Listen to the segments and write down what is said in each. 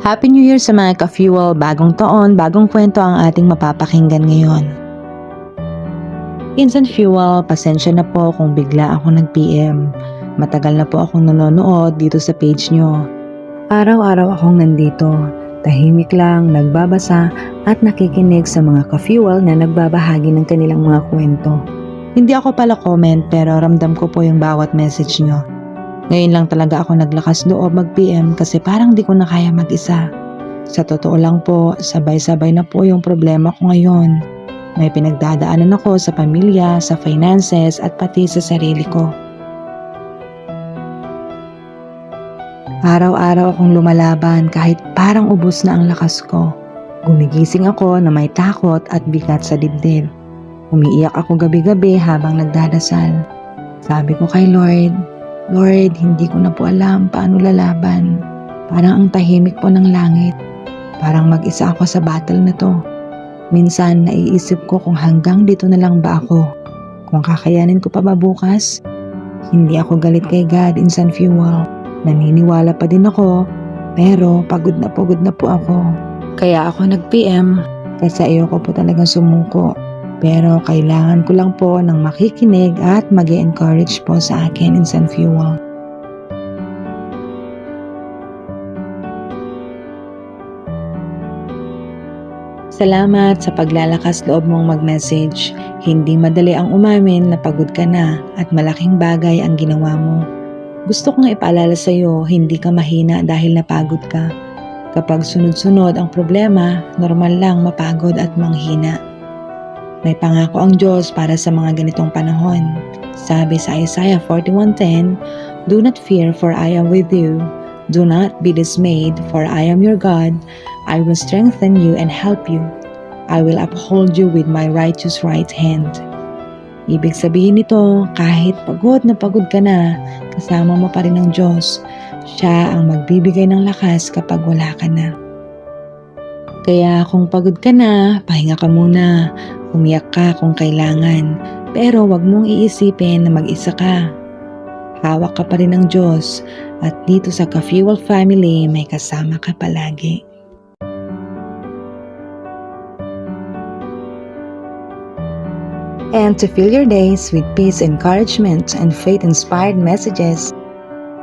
Happy New Year sa mga ka-fuel, bagong taon, bagong kwento ang ating mapapakinggan ngayon. Instant Fuel, pasensya na po kung bigla ako nag-PM. Matagal na po akong nanonood dito sa page nyo. Araw-araw akong nandito, tahimik lang, nagbabasa at nakikinig sa mga ka-fuel na nagbabahagi ng kanilang mga kwento. Hindi ako pala comment pero ramdam ko po yung bawat message nyo. Ngayon lang talaga ako naglakas loob mag-PM kasi parang di ko na kaya mag-isa. Sa totoo lang po, sabay-sabay na po yung problema ko ngayon. May pinagdadaanan ako sa pamilya, sa finances at pati sa sarili ko. Araw-araw akong lumalaban kahit parang ubos na ang lakas ko. Gumigising ako na may takot at bigat sa dibdib. Umiiyak ako gabi-gabi habang nagdadasal. Sabi ko kay Lord, Lord, hindi ko na po alam paano lalaban. Parang ang tahimik po ng langit. Parang mag-isa ako sa battle na to. Minsan naiisip ko kung hanggang dito na lang ba ako. Kung kakayanin ko pa ba bukas? Hindi ako galit kay God, Instant Fuel. Naniniwala pa din ako, pero pagod na po ako. Kaya ako nag-PM kasi ayoko po talagang sumuko. Pero kailangan ko lang po ng makikinig at mag-encourage po sa akin, Instant Fuel. Salamat sa paglalakas loob mong mag-message. Hindi madali ang umamin na pagod ka na at malaking bagay ang ginawa mo. Gusto kong ipaalala sa iyo, hindi ka mahina dahil napagod ka. Kapag sunod-sunod ang problema, normal lang mapagod at manghina. May pangako ang Diyos para sa mga ganitong panahon. Sabi sa Isaiah 41:10, "Do not fear, for I am with you. Do not be dismayed, for I am your God. I will strengthen you and help you. I will uphold you with my righteous right hand." Ibig sabihin nito, kahit pagod na pagod ka na, kasama mo pa rin ang Diyos. Siya ang magbibigay ng lakas kapag wala ka na. Kaya kung pagod ka na, pahinga ka muna. Umiyak ka kung kailangan, pero wag mong iisipin na mag-isa ka. Hawak ka pa rin ng Diyos at dito sa Ka-Fuel Family may kasama ka palagi. And to fill your days with peace, encouragement, and faith-inspired messages,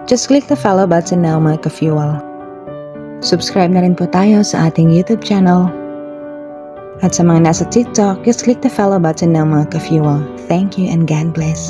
just click the follow button now mga Ka-Fuel. Subscribe na rin po tayo sa ating YouTube channel. At sa mga nasa TikTok, just click the follow button ng mga Ka-Fuel. Thank you and God bless.